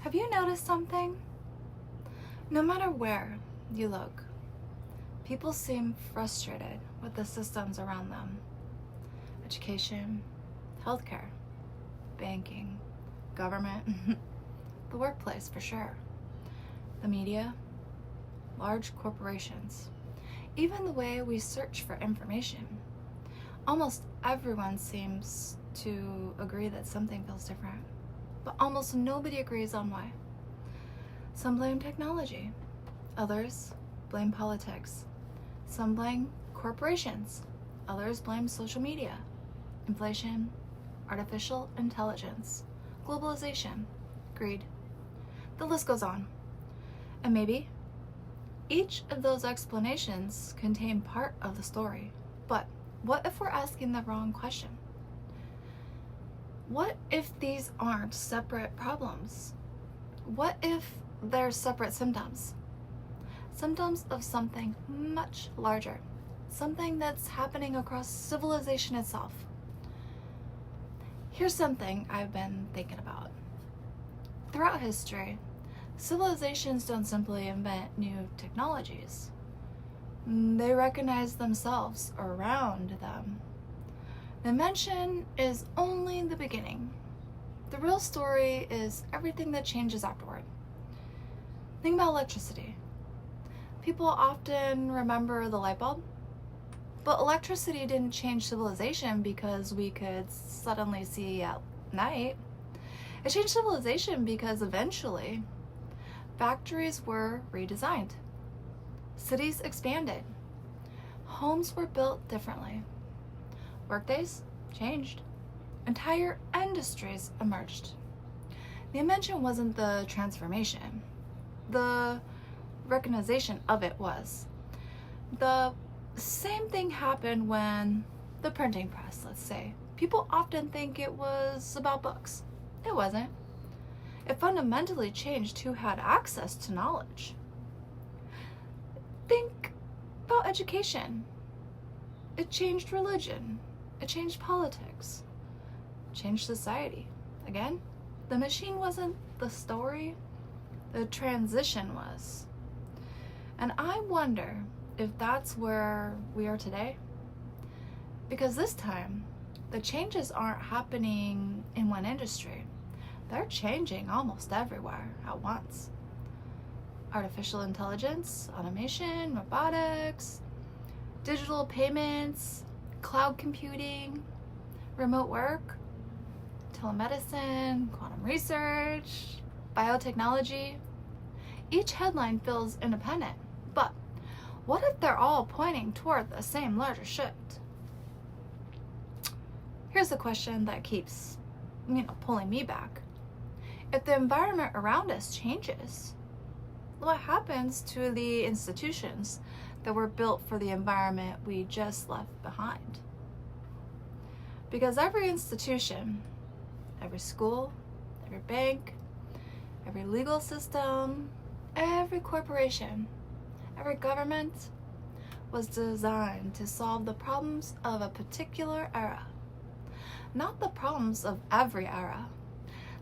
Have you noticed something? No matter where you look, people seem frustrated with the systems around them. Education, healthcare, banking, government, the workplace for sure, the media, large corporations, even the way we search for information. Almost everyone seems to agree that something feels different, but almost nobody agrees on why. Some blame technology, others blame politics, some blame corporations, others blame social media, inflation, artificial intelligence, globalization, greed. The list goes on. And maybe each of those explanations contain part of the story. But what if we're asking the wrong question? What if these aren't separate problems? What if they're separate symptoms? Symptoms of something much larger, something that's happening across civilization itself. Here's something I've been thinking about. Throughout history, civilizations don't simply invent new technologies. They recognize themselves around them. The invention is only the beginning. The real story is everything that changes afterward. Think about electricity. People often remember the light bulb, but electricity didn't change civilization because we could suddenly see at night. It changed civilization because eventually factories were redesigned. Cities expanded. Homes were built differently. Workdays changed. Entire industries emerged. The invention wasn't the transformation. The recognition of it was. The same thing happened when the printing press, let's say. People often think it was about books. It wasn't. It fundamentally changed who had access to knowledge. Think about education. It changed religion. It changed politics. It changed society. Again, the machine wasn't the story, the transition was. And I wonder if that's where we are today. Because this time, the changes aren't happening in one industry. They're changing almost everywhere at once. Artificial intelligence, automation, robotics, digital payments, cloud computing, remote work, telemedicine, quantum research, biotechnology. Each headline feels independent, but what if they're all pointing toward the same larger shift? Here's the question that keeps, pulling me back. If the environment around us changes, what happens to the institutions that were built for the environment we just left behind? Because every institution, every school, every bank, every legal system, every corporation, every government was designed to solve the problems of a particular era, not the problems of every era.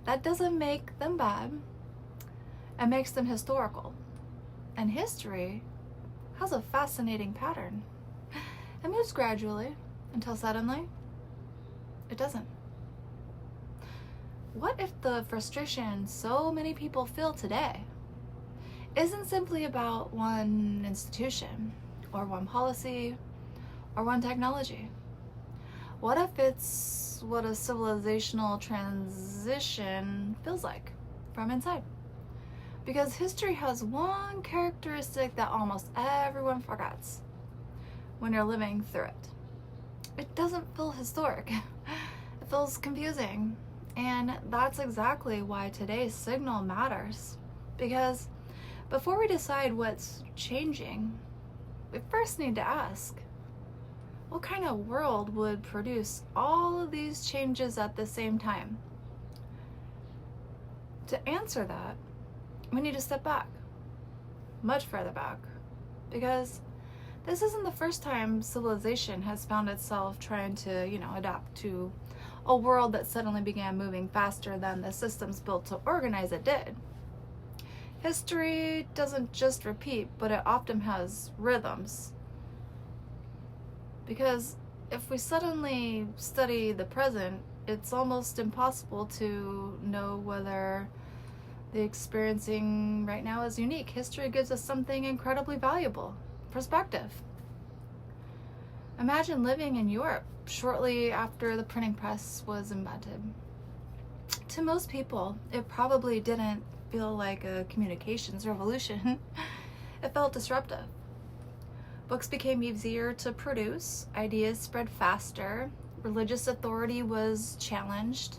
That doesn't make them bad. It makes them historical. And history has a fascinating pattern. It moves gradually until suddenly it doesn't. What if the frustration so many people feel today isn't simply about one institution or one policy or one technology? What if it's what a civilizational transition feels like from inside? Because history has one characteristic that almost everyone forgets when you're living through it. It doesn't feel historic. It feels confusing. And that's exactly why today's signal matters. Because before we decide what's changing, we first need to ask, what kind of world would produce all of these changes at the same time? To answer that, we need to step back, much further back, because this isn't the first time civilization has found itself trying to, adapt to a world that suddenly began moving faster than the systems built to organize it did. History doesn't just repeat, but it often has rhythms. Because if we suddenly study the present, it's almost impossible to know whether the experiencing right now is unique. History gives us something incredibly valuable: perspective. Imagine living in Europe shortly after the printing press was invented. To most people, it probably didn't feel like a communications revolution. It felt disruptive. Books became easier to produce, ideas spread faster, religious authority was challenged.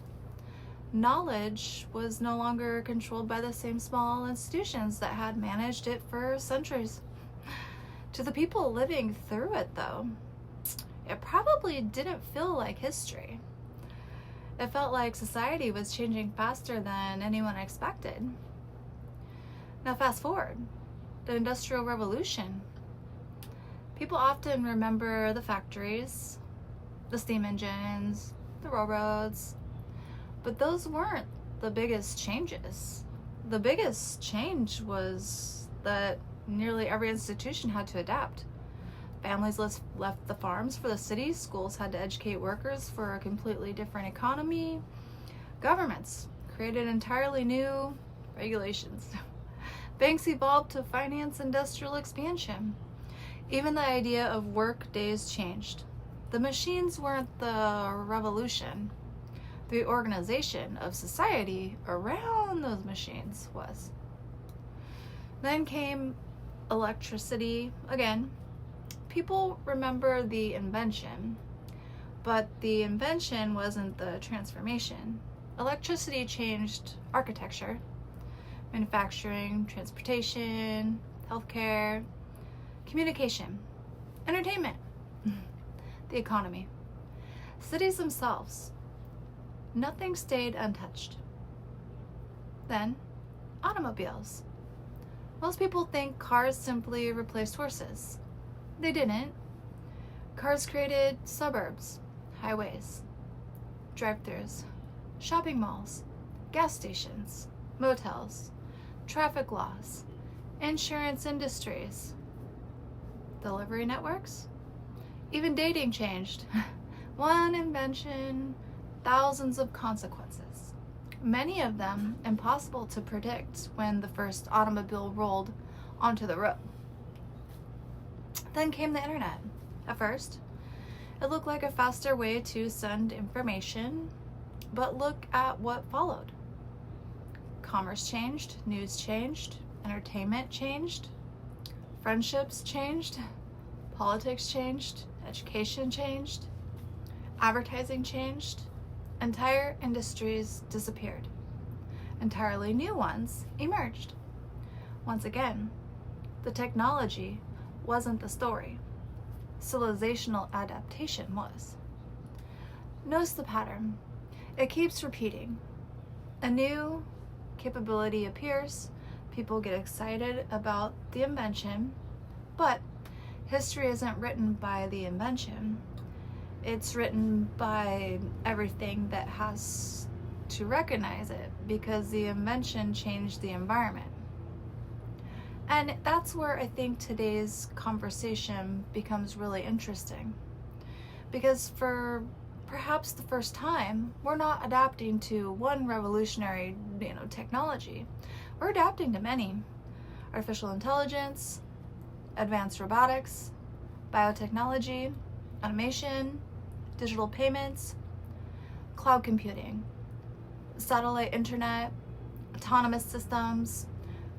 Knowledge was no longer controlled by the same small institutions that had managed it for centuries. To the people living through it, though, it probably didn't feel like history. It felt like society was changing faster than anyone expected. Now fast forward, the Industrial Revolution. People often remember the factories, the steam engines, the railroads, but those weren't the biggest changes. The biggest change was that nearly every institution had to adapt. Families left the farms for the cities, schools had to educate workers for a completely different economy. Governments created entirely new regulations. Banks evolved to finance industrial expansion. Even the idea of work days changed. The machines weren't the revolution. The organization of society around those machines was. Then came electricity again. People remember the invention, but the invention wasn't the transformation. Electricity changed architecture, manufacturing, transportation, healthcare, communication, entertainment, the economy, cities themselves. Nothing stayed untouched. Then, automobiles. Most people think cars simply replaced horses. They didn't. Cars created suburbs, highways, drive-thrus, shopping malls, gas stations, motels, traffic laws, insurance industries, delivery networks. Even dating changed. One invention, thousands of consequences. Many of them impossible to predict when the first automobile rolled onto the road. Then came the internet. At first, it looked like a faster way to send information, but look at what followed. Commerce changed, news changed, entertainment changed, friendships changed, politics changed, education changed, advertising changed, entire industries disappeared. Entirely new ones emerged. Once again, the technology wasn't the story. Civilizational adaptation was. Notice the pattern. It keeps repeating. A new capability appears, people get excited about the invention, but history isn't written by the invention. It's written by everything that has to recognize it, because the invention changed the environment. And that's where I think today's conversation becomes really interesting. Because for perhaps the first time, we're not adapting to one revolutionary, technology. We're adapting to many. Artificial intelligence, advanced robotics, biotechnology, automation, digital payments, cloud computing, satellite internet, autonomous systems,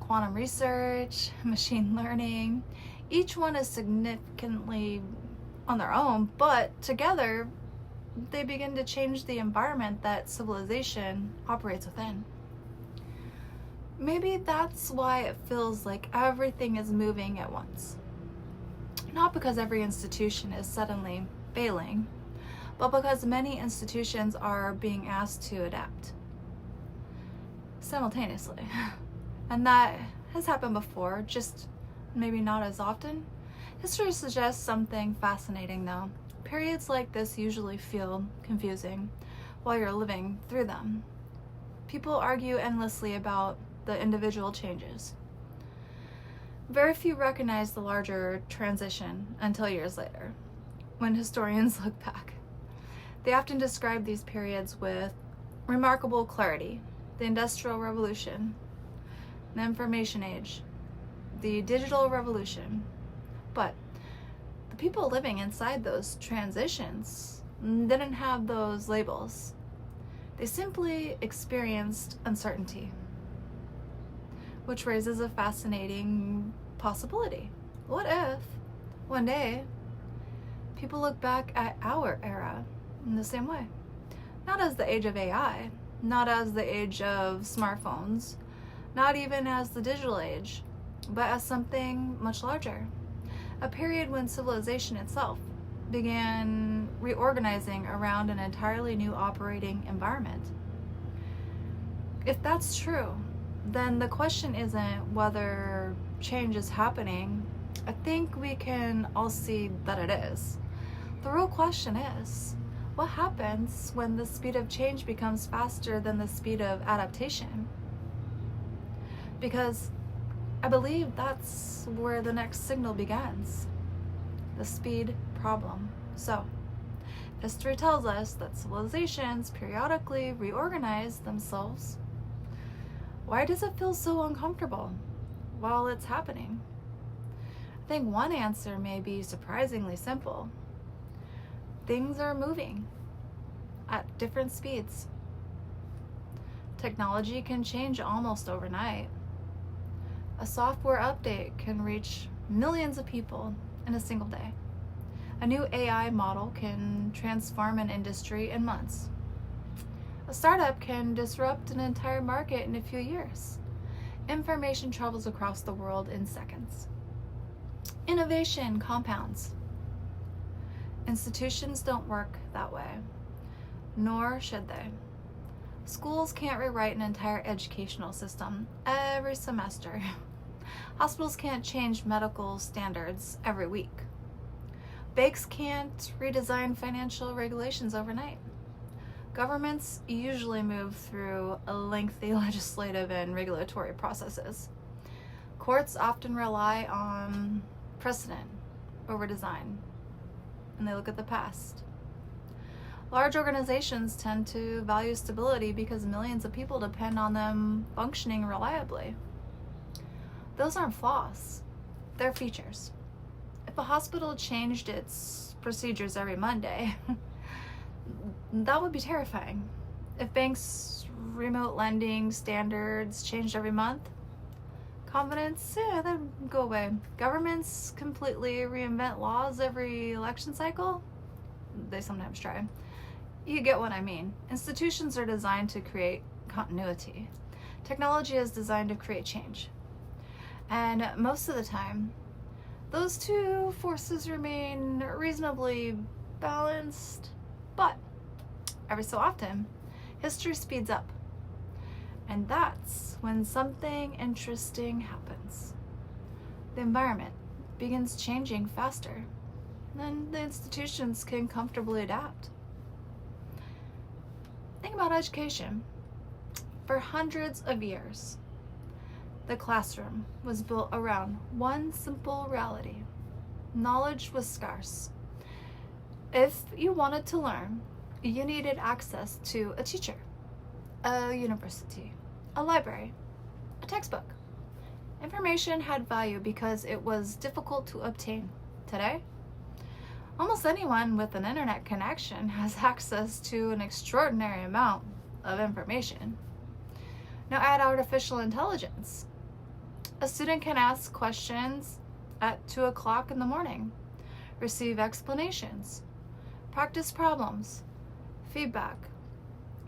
quantum research, machine learning. Each one is significantly on their own, but together they begin to change the environment that civilization operates within. Maybe that's why it feels like everything is moving at once. Not because every institution is suddenly failing, but because many institutions are being asked to adapt simultaneously. And that has happened before, just maybe not as often. History suggests something fascinating though. Periods like this usually feel confusing while you're living through them. People argue endlessly about the individual changes. Very few recognize the larger transition until years later, when historians look back. They often describe these periods with remarkable clarity: the Industrial Revolution, the Information Age, the Digital Revolution. But the people living inside those transitions didn't have those labels. They simply experienced uncertainty, which raises a fascinating possibility. What if one day people look back at our era in the same way? Not as the age of AI, not as the age of smartphones, not even as the digital age, but as something much larger. A period when civilization itself began reorganizing around an entirely new operating environment. If that's true, then the question isn't whether change is happening. I think we can all see that it is. The real question is, what happens when the speed of change becomes faster than the speed of adaptation? Because I believe that's where the next signal begins, the speed problem. So, history tells us that civilizations periodically reorganize themselves. Why does it feel so uncomfortable while it's happening? I think one answer may be surprisingly simple. Things are moving at different speeds. Technology can change almost overnight. A software update can reach millions of people in a single day. A new AI model can transform an industry in months. A startup can disrupt an entire market in a few years. Information travels across the world in seconds. Innovation compounds. Institutions don't work that way, nor should they. Schools can't rewrite an entire educational system every semester. Hospitals can't change medical standards every week. Banks can't redesign financial regulations overnight. Governments usually move through a lengthy legislative and regulatory processes. Courts often rely on precedent over design, and they look at the past. Large organizations tend to value stability because millions of people depend on them functioning reliably. Those aren't flaws, they're features. If a hospital changed its procedures every Monday, that would be terrifying. If banks' remote lending standards changed every month, confidence, that'd go away. Governments completely reinvent laws every election cycle. They sometimes try. You get what I mean. Institutions are designed to create continuity. Technology is designed to create change. And most of the time, those two forces remain reasonably balanced, but every so often, history speeds up. And that's when something interesting happens. The environment begins changing faster than the institutions can comfortably adapt. Think about education. For hundreds of years, the classroom was built around one simple reality. Knowledge was scarce. If you wanted to learn, you needed access to a teacher, a university, a library, a textbook. Information had value because it was difficult to obtain. Today, almost anyone with an internet connection has access to an extraordinary amount of information. Now add artificial intelligence. A student can ask questions at 2 o'clock in the morning, receive explanations, practice problems, feedback,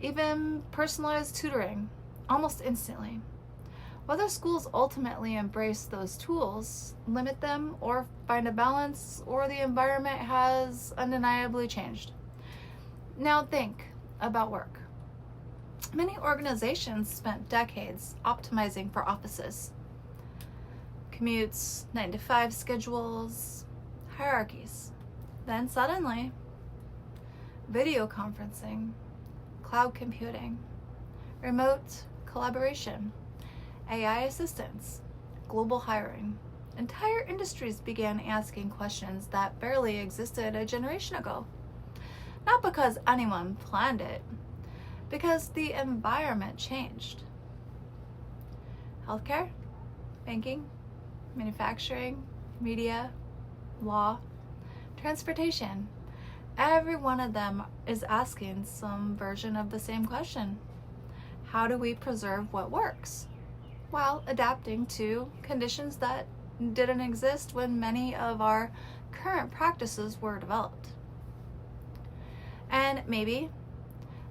even personalized tutoring almost instantly. Whether schools ultimately embrace those tools, limit them, or find a balance, or the environment has undeniably changed. Now think about work. Many organizations spent decades optimizing for offices. Commutes, 9-to-5 schedules, hierarchies. Then suddenly, video conferencing, cloud computing, remote collaboration, AI assistants, global hiring. Entire industries began asking questions that barely existed a generation ago. Not because anyone planned it, because the environment changed. Healthcare, banking, manufacturing, media, law, transportation. Every one of them is asking some version of the same question. How do we preserve what works while adapting to conditions that didn't exist when many of our current practices were developed? And maybe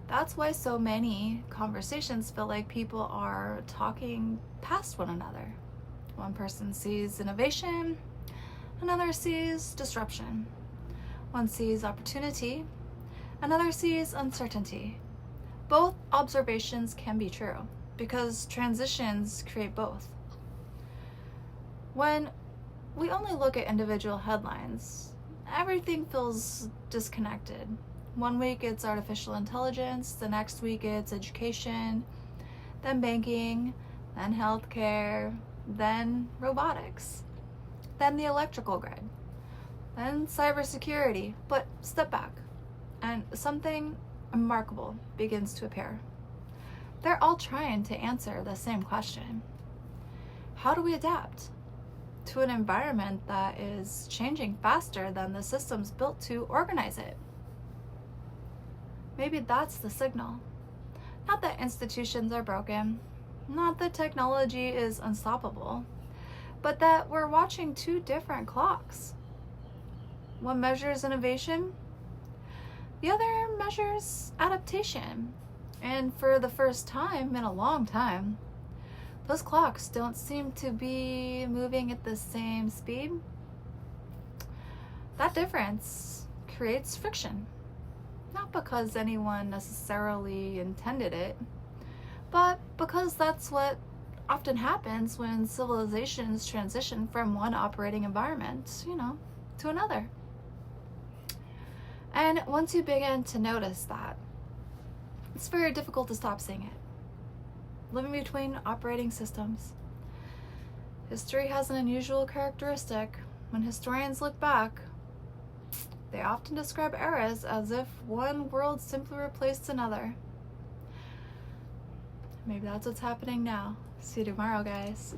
that's why so many conversations feel like people are talking past one another. One person sees innovation, another sees disruption. One sees opportunity, another sees uncertainty. Both observations can be true because transitions create both. When we only look at individual headlines, everything feels disconnected. One week it's artificial intelligence, the next week it's education, then banking, then healthcare, then robotics, then the electrical grid, then cybersecurity. But step back, and something remarkable begins to appear. They're all trying to answer the same question. How do we adapt to an environment that is changing faster than the systems built to organize it? Maybe that's the signal. Not that institutions are broken, not that technology is unstoppable, but that we're watching two different clocks. One measures innovation, the other measures adaptation. And for the first time in a long time, those clocks don't seem to be moving at the same speed. That difference creates friction. Not because anyone necessarily intended it, but because that's what often happens when civilizations transition from one operating environment, to another. And once you begin to notice that, it's very difficult to stop seeing it. Living between operating systems. History has an unusual characteristic. When historians look back, they often describe eras as if one world simply replaced another. Maybe that's what's happening now. See you tomorrow, guys.